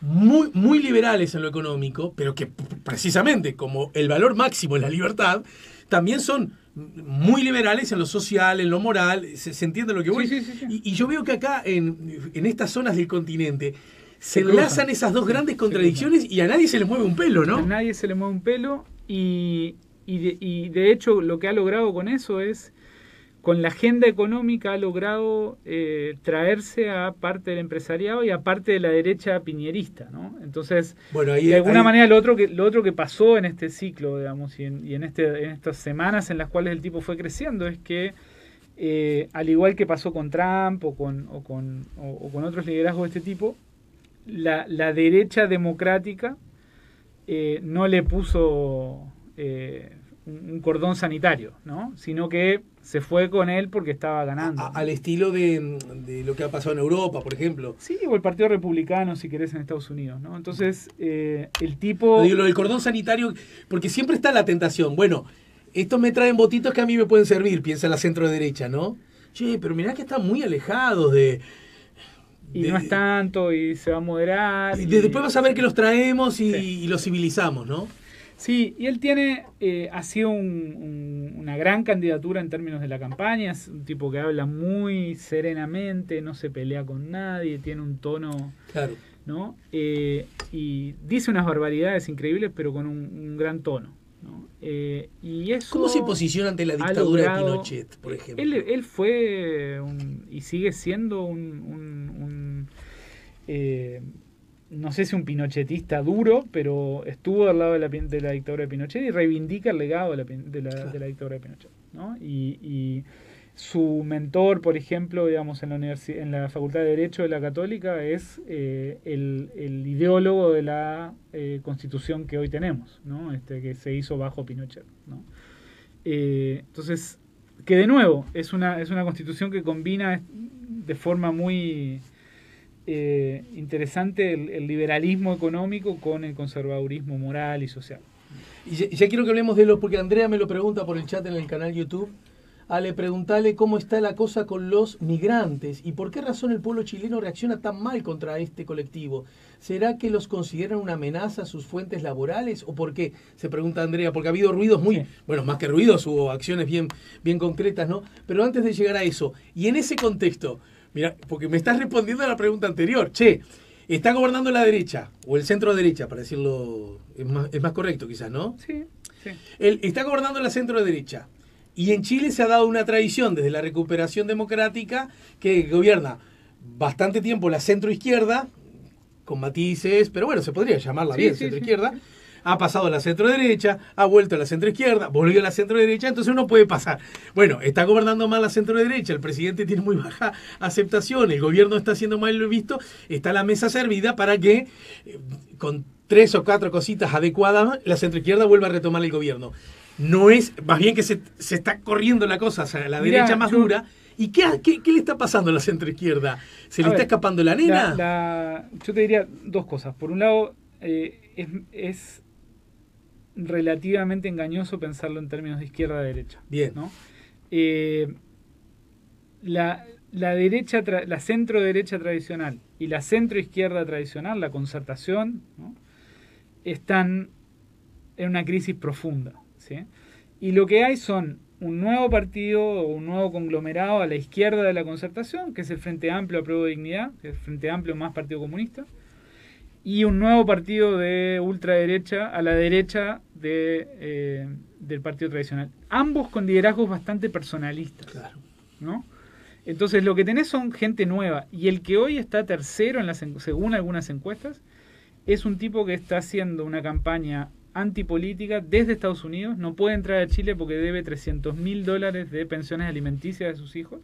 muy, muy liberales en lo económico, pero que precisamente como el valor máximo es la libertad, también son muy liberales en lo social, en lo moral, se entiende lo que voy. Sí. Y yo veo que acá, en estas zonas del continente, se enlazan esas dos grandes contradicciones y a nadie se le mueve un pelo, ¿no? A nadie se le mueve un pelo y de hecho lo que ha logrado con eso es, con la agenda económica ha logrado traerse a parte del empresariado y a parte de la derecha piñerista, ¿no? Entonces, bueno, de alguna manera lo otro que pasó en este ciclo, digamos, y en estas semanas en las cuales el tipo fue creciendo, es que al igual que pasó con Trump o con otros liderazgos de este tipo, la derecha democrática no le puso un cordón sanitario, ¿no? Sino que se fue con él porque estaba ganando. Al estilo de lo que ha pasado en Europa, por ejemplo. Sí, o el Partido Republicano, si querés, en Estados Unidos, ¿no? Entonces, el tipo... Digo, lo del cordón sanitario, porque siempre está la tentación. Bueno, estos me traen votitos que a mí me pueden servir, piensa la centro derecha, ¿no? Che, pero mirá que están muy alejados y no es tanto, y se va a moderar. Y después vas a ver que los traemos y los civilizamos, ¿no? Sí, y él ha sido una gran candidatura en términos de la campaña, es un tipo que habla muy serenamente, no se pelea con nadie, tiene un tono, claro, ¿no? Y dice unas barbaridades increíbles, pero con un gran tono, ¿no? Y eso ¿Cómo se posiciona ante la dictadura de Pinochet, por ejemplo? Él fue y sigue siendo no sé si un pinochetista duro, pero estuvo al lado de la dictadura de Pinochet y reivindica el legado de la dictadura de Pinochet, ¿no? Y su mentor, por ejemplo, digamos, en la Facultad de Derecho de la Católica es el ideólogo de la Constitución que hoy tenemos, ¿no? Que se hizo bajo Pinochet, ¿no? Entonces, que de nuevo es una Constitución que combina de forma muy interesante el liberalismo económico con el conservadurismo moral y social. Y ya quiero que hablemos de porque Andrea me lo pregunta por el chat en el canal YouTube. Ale, preguntale cómo está la cosa con los migrantes y por qué razón el pueblo chileno reacciona tan mal contra este colectivo. ¿Será que los consideran una amenaza a sus fuentes laborales o por qué? Se pregunta Andrea, porque ha habido ruidos muy, bueno, más que ruidos, hubo acciones bien concretas, ¿no? Pero antes de llegar a eso, y en ese contexto, mira, porque me estás respondiendo a la pregunta anterior, está gobernando la derecha, o el centro derecha, para decirlo, es más correcto quizás, ¿no? Sí. Está gobernando la centro derecha. Y en Chile se ha dado una tradición desde la recuperación democrática que gobierna bastante tiempo la centro-izquierda, con matices, pero bueno, se podría llamarla bien centro-izquierda. Ha pasado a la centro-derecha, ha vuelto a la centro-izquierda, volvió a la centro-derecha, entonces uno puede pasar. Bueno, está gobernando mal la centro-derecha, el presidente tiene muy baja aceptación, el gobierno está siendo mal visto, está la mesa servida para que, con 3 o 4 cositas adecuadas, la centro-izquierda vuelva a retomar el gobierno. No es, más bien que se está corriendo la cosa hacia la derecha más dura. ¿Y qué le está pasando a la centroizquierda? ¿Se le está escapando la nena? Yo te diría dos cosas. Por un lado, es relativamente engañoso pensarlo en términos de izquierda-derecha. Bien. ¿No? La derecha, la centro-derecha tradicional y la centro-izquierda tradicional, la concertación, ¿no? Están en una crisis profunda. ¿Sí? Y lo que hay son un nuevo partido o un nuevo conglomerado a la izquierda de la concertación, que es el Frente Amplio a Prueba de Dignidad, que es el Frente Amplio más Partido Comunista, y un nuevo partido de ultraderecha a la derecha del partido tradicional. Ambos con liderazgos bastante personalistas. Claro. ¿No? Entonces lo que tenés son gente nueva, y el que hoy está tercero según algunas encuestas es un tipo que está haciendo una campaña antipolítica desde Estados Unidos, no puede entrar a Chile porque debe $300.000 de pensiones alimenticias de sus hijos.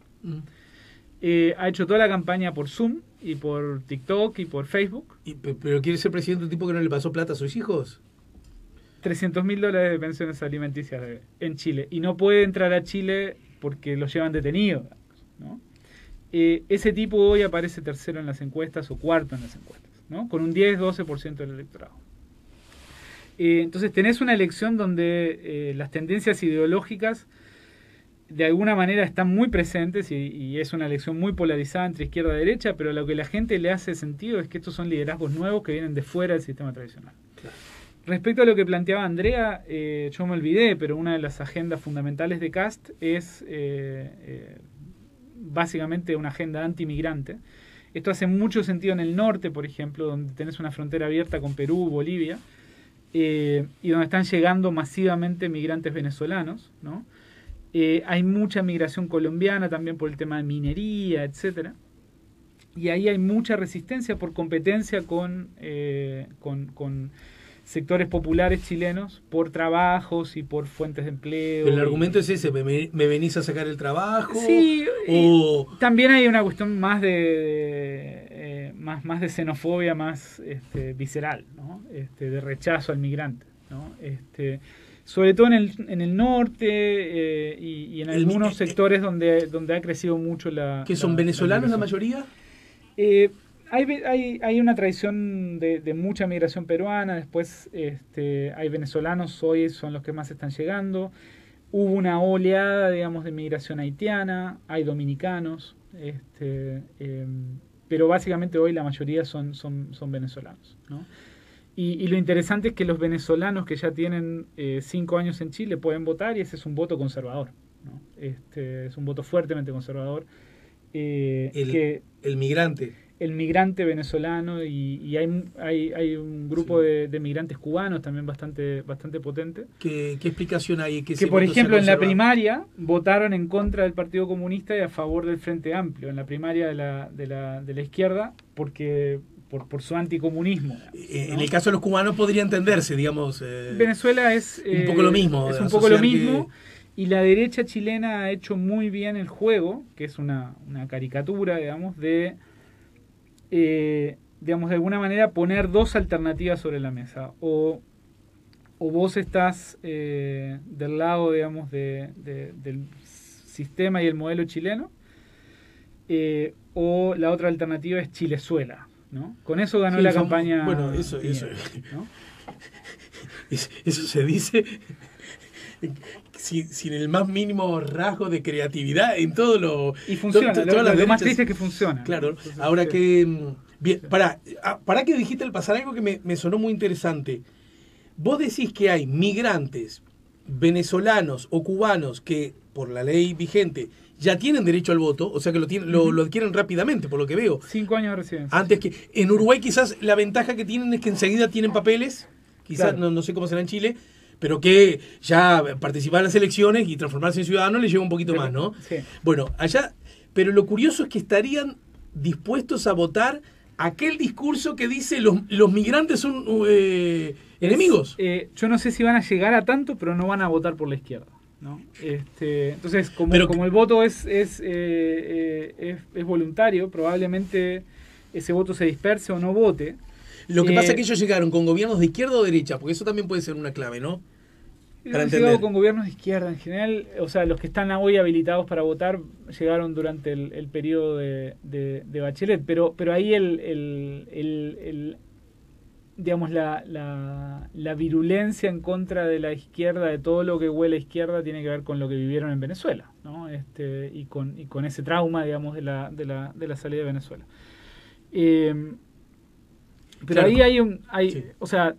Ha hecho toda la campaña por Zoom y por TikTok y por Facebook. ¿Pero quiere ser presidente un tipo que no le pasó plata a sus hijos? $300.000 de pensiones alimenticias en Chile, y no puede entrar a Chile porque lo llevan detenido, ¿no? Ese tipo hoy aparece tercero en las encuestas o cuarto en las encuestas, ¿no? Con un 10-12% del electorado. Entonces tenés una elección donde las tendencias ideológicas de alguna manera están muy presentes y es una elección muy polarizada entre izquierda y derecha, pero lo que a la gente le hace sentido es que estos son liderazgos nuevos que vienen de fuera del sistema tradicional. Claro. Respecto a lo que planteaba Andrea, yo me olvidé, pero una de las agendas fundamentales de Kast es básicamente una agenda antimigrante. Esto hace mucho sentido en el norte, por ejemplo, donde tenés una frontera abierta con Perú, Bolivia, y donde están llegando masivamente migrantes venezolanos, ¿no? Hay mucha migración colombiana también por el tema de minería, etcétera, y ahí hay mucha resistencia por competencia con sectores populares chilenos por trabajos y por fuentes de empleo. Pero el argumento es ese, ¿me venís a sacar el trabajo? Sí, o... también hay una cuestión más más de xenofobia, más visceral, ¿no? De rechazo al migrante, ¿no? Sobre todo en el norte y en algunos sectores donde ha crecido mucho la... ¿Que son venezolanos la mayoría? Hay una tradición de mucha migración peruana, después hay venezolanos, hoy son los que más están llegando. Hubo una oleada, digamos, de migración haitiana, hay dominicanos, pero básicamente hoy la mayoría son venezolanos, ¿no? Y lo interesante es que los venezolanos que ya tienen 5 años en Chile pueden votar, y ese es un voto conservador, ¿no? Es un voto fuertemente conservador. El migrante. el migrante venezolano y hay un grupo de migrantes cubanos también bastante potente. ¿Qué explicación hay? Que por ejemplo en la primaria votaron en contra del Partido Comunista y a favor del Frente Amplio, en la primaria de la izquierda, porque por su anticomunismo. ¿No? En el caso de los cubanos podría entenderse, digamos. Venezuela es un poco lo mismo. Es un poco lo mismo. Y la derecha chilena ha hecho muy bien el juego, que es una caricatura, digamos, de alguna manera poner dos alternativas sobre la mesa. O vos estás del lado, digamos, del sistema y el modelo chileno, o la otra alternativa es Chilezuela, ¿no? Con eso ganó la campaña. Bueno, eso ¿no? Eso se dice sin el más mínimo rasgo de creatividad en todo lo... Y funciona, lo más triste es que funciona. Claro, entonces, ahora que... Bien, para que dijiste al pasar algo que me sonó muy interesante. Vos decís que hay migrantes venezolanos o cubanos que, por la ley vigente, ya tienen derecho al voto, o sea que lo adquieren rápidamente, por lo que veo. 5 años de residencia. Antes que... En Uruguay quizás la ventaja que tienen es que enseguida tienen papeles, quizás, claro. no sé cómo será en Chile, pero que ya participar en las elecciones y transformarse en ciudadanos les lleva un poquito más, ¿no? Sí. Bueno, allá... Pero lo curioso es que estarían dispuestos a votar aquel discurso que dice los migrantes son enemigos. Yo no sé si van a llegar a tanto, pero no van a votar por la izquierda, ¿no? Entonces, como el voto es voluntario, probablemente ese voto se disperse o no vote. Lo que pasa es que ellos llegaron con gobiernos de izquierda o derecha, porque eso también puede ser una clave, ¿no? Para entender. Con gobiernos de izquierda en general, o sea, los que están hoy habilitados para votar llegaron durante el periodo de Bachelet, pero ahí digamos la virulencia en contra de la izquierda, de todo lo que huele a izquierda, tiene que ver con lo que vivieron en Venezuela, ¿no? Y con ese trauma, digamos, de la salida de Venezuela. Pero claro, ahí sí. O sea,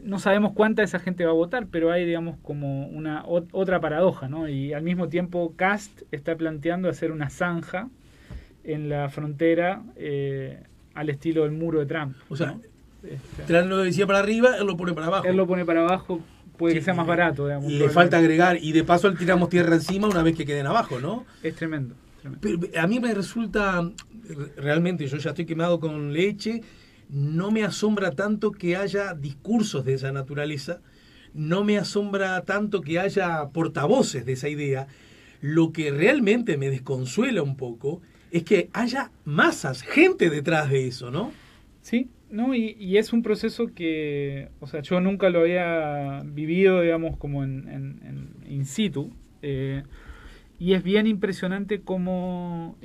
no sabemos cuánta de esa gente va a votar, pero hay, digamos, como una otra paradoja, ¿no? Y al mismo tiempo Kast está planteando hacer una zanja en la frontera al estilo del muro de Trump. O sea, ¿no? Trump lo decía para arriba, él lo pone para abajo. Él lo pone para abajo, puede que sea más barato, digamos. Y le falta agregar, y de paso le tiramos tierra encima una vez que queden abajo, ¿no? Es tremendo. Pero a mí me resulta, realmente, yo ya estoy quemado con leche. No me asombra tanto que haya discursos de esa naturaleza, no me asombra tanto que haya portavoces de esa idea. Lo que realmente me desconsuela un poco es que haya masas, gente detrás de eso, ¿no? Sí, no, y es un proceso que, o sea, yo nunca lo había vivido, digamos, como in situ, y es bien impresionante cómo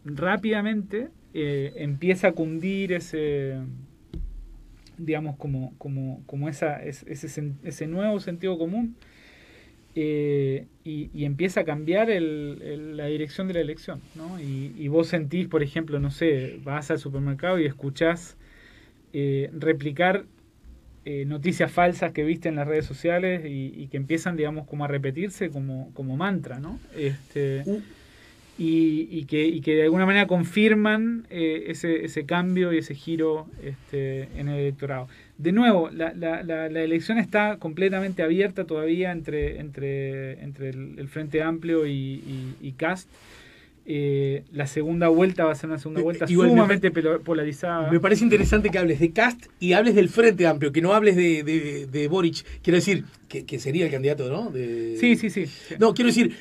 rápidamente empieza a cundir ese, digamos, como ese nuevo sentido común, y empieza a cambiar la dirección de la elección, ¿no? Y vos sentís, por ejemplo, no sé, vas al supermercado y escuchás replicar noticias falsas que viste en las redes sociales y que empiezan, digamos, como a repetirse como mantra, ¿no? Y que de alguna manera confirman ese cambio y ese giro en el electorado. De nuevo, la elección está completamente abierta todavía entre el Frente Amplio y Kast. La segunda vuelta va a ser una segunda vuelta sumamente polarizada. Me parece interesante que hables de Kast y hables del Frente Amplio, que no hables de Boric. Quiero decir, que sería el candidato, ¿no? Sí. No, quiero decir...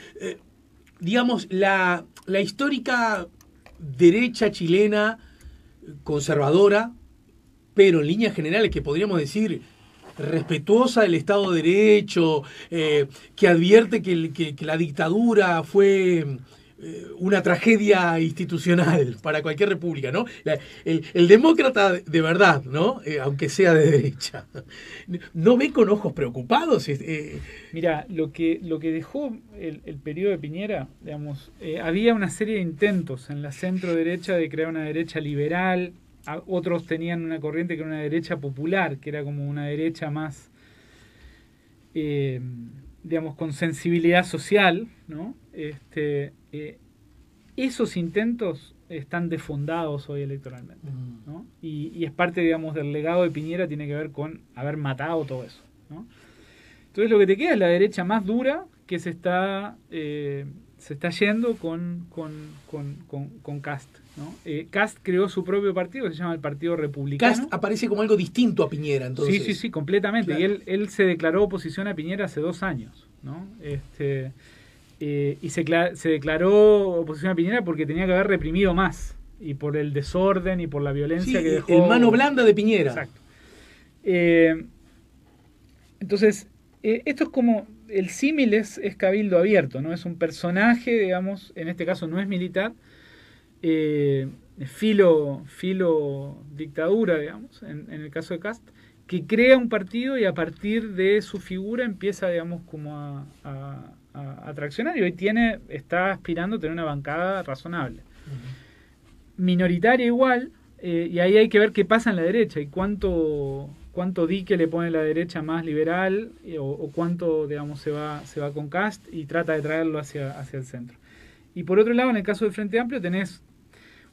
digamos, la histórica derecha chilena conservadora, pero en líneas generales que podríamos decir respetuosa del Estado de Derecho, que advierte que la dictadura fue una tragedia institucional para cualquier república, ¿no? El demócrata de verdad, ¿no? Aunque sea de derecha. ¿No ve con ojos preocupados? Mira, lo que dejó el periodo de Piñera, digamos, había una serie de intentos en la centro derecha de crear una derecha liberal. Otros tenían una corriente que era una derecha popular, que era como una derecha más, digamos, con sensibilidad social, ¿no? Esos intentos están desfondados hoy electoralmente, ¿no? Y es parte, digamos, del legado de Piñera, tiene que ver con haber matado todo eso, ¿no? Entonces lo que te queda es la derecha más dura que se está yendo con Kast, ¿no? Kast creó su propio partido que se llama el Partido Republicano. Kast aparece como algo distinto a Piñera, entonces. Sí, completamente. Claro. Y él se declaró oposición a Piñera hace 2 años, ¿no? Y se declaró oposición a Piñera porque tenía que haber reprimido más, y por el desorden y por la violencia que dejó. El mano blanda de Piñera. Exacto. Entonces, esto es como, el símil es Cabildo Abierto, ¿no? Es un personaje, digamos, en este caso no es militar, filo dictadura, digamos, en el caso de Kast, que crea un partido y a partir de su figura empieza, digamos, como a traccionar, y hoy está aspirando a tener una bancada razonable. Minoritaria igual, y ahí hay que ver qué pasa en la derecha y cuánto dique le pone la derecha más liberal, o cuánto, digamos, se va con Kast y trata de traerlo hacia el centro. Y por otro lado, en el caso del Frente Amplio tenés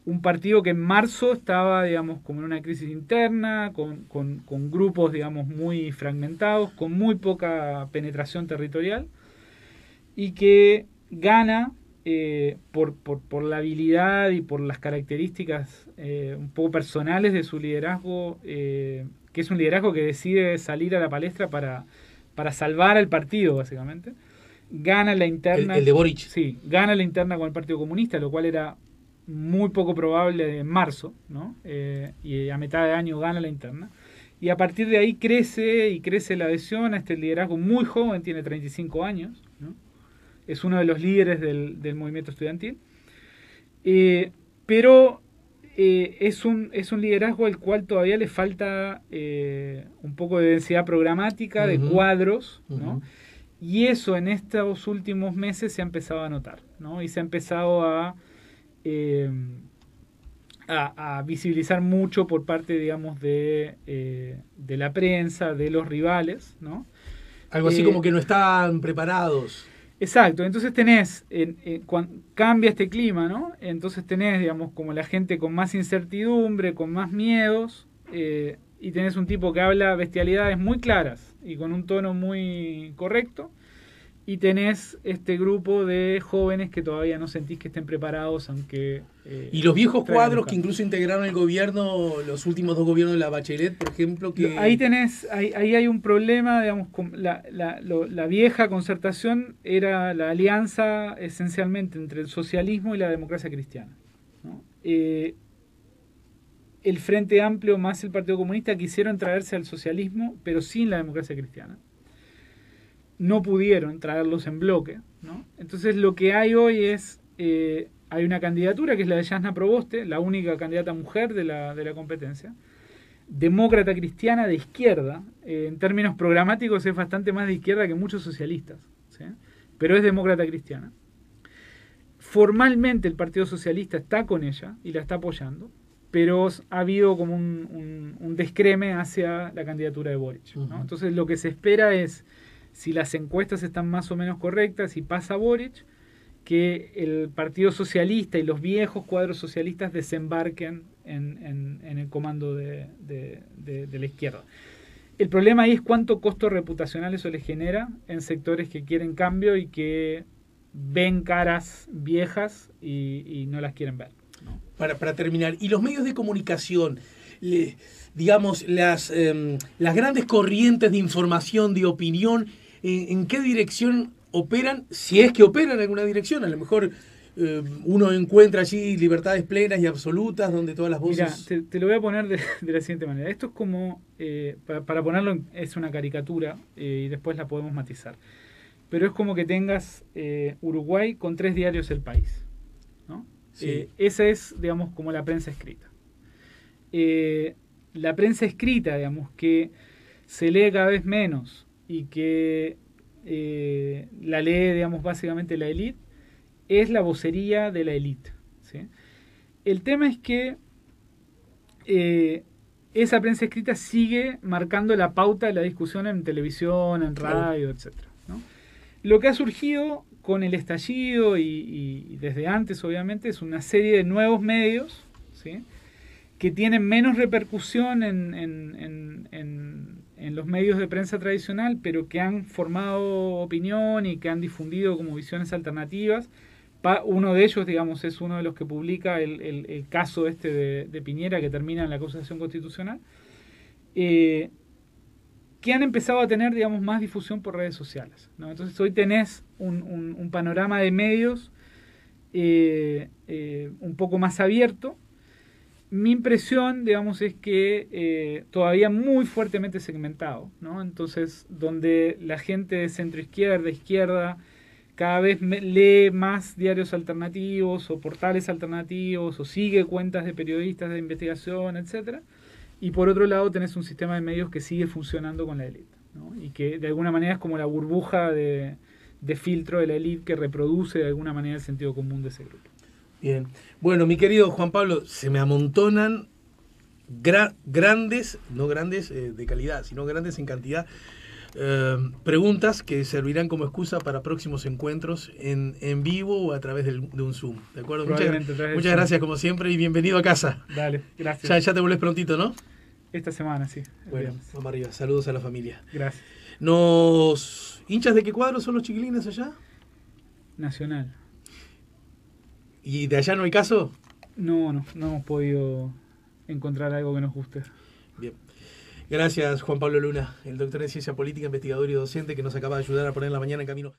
un partido que en marzo estaba, digamos, como en una crisis interna, con grupos, digamos, muy fragmentados, con muy poca penetración territorial, y que gana por la habilidad y por las características un poco personales de su liderazgo, que es un liderazgo que decide salir a la palestra para salvar al partido, básicamente. Gana la interna. El de Boric. Sí, gana la interna con el Partido Comunista, lo cual era muy poco probable en marzo, ¿no? Y a mitad de año gana la interna. Y a partir de ahí crece la adhesión a este liderazgo muy joven, tiene 35 años, ¿no? Es uno de los líderes del movimiento estudiantil. Pero es un liderazgo al cual todavía le falta un poco de densidad programática, de cuadros, ¿no? Y eso en estos últimos meses se ha empezado a notar, ¿no? Y se ha empezado a visibilizar mucho por parte, digamos, de la prensa, de los rivales, ¿no? Algo así como que no están preparados. Exacto, entonces tenés, cambia este clima, ¿no? Entonces tenés, digamos, como la gente con más incertidumbre, con más miedos, y tenés un tipo que habla bestialidades muy claras y con un tono muy correcto, y tenés este grupo de jóvenes que todavía no sentís que estén preparados, aunque... y los viejos cuadros que incluso integraron el gobierno, los últimos 2 gobiernos de la Bachelet, por ejemplo, que... Ahí hay un problema, digamos, con la vieja concertación era la alianza esencialmente entre el socialismo y la democracia cristiana, ¿no? El Frente Amplio más el Partido Comunista quisieron traerse al socialismo, pero sin la democracia cristiana. No pudieron traerlos en bloque, ¿no? Entonces lo que hay hoy es, hay una candidatura que es la de Jasna Proboste, la única candidata mujer de la competencia, demócrata cristiana de izquierda, en términos programáticos es bastante más de izquierda que muchos socialistas, ¿sí? Pero es demócrata cristiana. Formalmente el Partido Socialista está con ella y la está apoyando, pero ha habido como un descreme hacia la candidatura de Boric, ¿no? Entonces lo que se espera es, si las encuestas están más o menos correctas y pasa Boric, que el Partido Socialista y los viejos cuadros socialistas desembarquen en el comando de la izquierda. El problema ahí es cuánto costo reputacional eso les genera en sectores que quieren cambio y que ven caras viejas y no las quieren ver, ¿no? Para terminar, y los medios de comunicación, digamos, las grandes corrientes de información, de opinión, ¿en qué dirección operan? Si es que operan en alguna dirección, a lo mejor uno encuentra allí libertades plenas y absolutas donde todas las voces... Mira, te lo voy a poner de la siguiente manera. Esto es como, para ponerlo, es una caricatura y después la podemos matizar. Pero es como que tengas Uruguay con 3 diarios El País, ¿no? Sí. Esa es, digamos, como la prensa escrita. La prensa escrita, digamos, que se lee cada vez menos y que la lee, digamos, básicamente la élite, es la vocería de la élite, ¿sí? El tema es que esa prensa escrita sigue marcando la pauta de la discusión en televisión, en radio, etc., ¿no? Lo que ha surgido con el estallido y desde antes, obviamente, es una serie de nuevos medios, ¿sí?, que tienen menos repercusión en los medios de prensa tradicional, pero que han formado opinión y que han difundido como visiones alternativas. Uno de ellos, digamos, es uno de los que publica el caso de Piñera, que termina en la acusación constitucional, que han empezado a tener, digamos, más difusión por redes sociales, ¿no? Entonces hoy tenés un panorama de medios un poco más abierto. Mi impresión, digamos, es que todavía muy fuertemente segmentado, ¿no? Entonces, donde la gente de centro-izquierda, izquierda, cada vez lee más diarios alternativos o portales alternativos o sigue cuentas de periodistas de investigación, etcétera. Y por otro lado tenés un sistema de medios que sigue funcionando con la élite, ¿no? Y que de alguna manera es como la burbuja de filtro de la élite que reproduce de alguna manera el sentido común de ese grupo. Bien. Bueno, mi querido Juan Pablo, se me amontonan grandes, no grandes de calidad, sino grandes en cantidad, preguntas que servirán como excusa para próximos encuentros en vivo o a través de un Zoom. ¿De acuerdo? Muchas gracias como siempre y bienvenido a casa. Dale, gracias. Ya te volvés prontito, ¿no? Esta semana, sí. Bueno, vamos arriba. Saludos a la familia. Gracias. ¿Hinchas de qué cuadro son los chiquilines allá? Nacional. ¿Y de allá no hay caso? No hemos podido encontrar algo que nos guste. Bien. Gracias, Juan Pablo Luna, el doctor en Ciencia Política, investigador y docente que nos acaba de ayudar a poner la mañana en camino.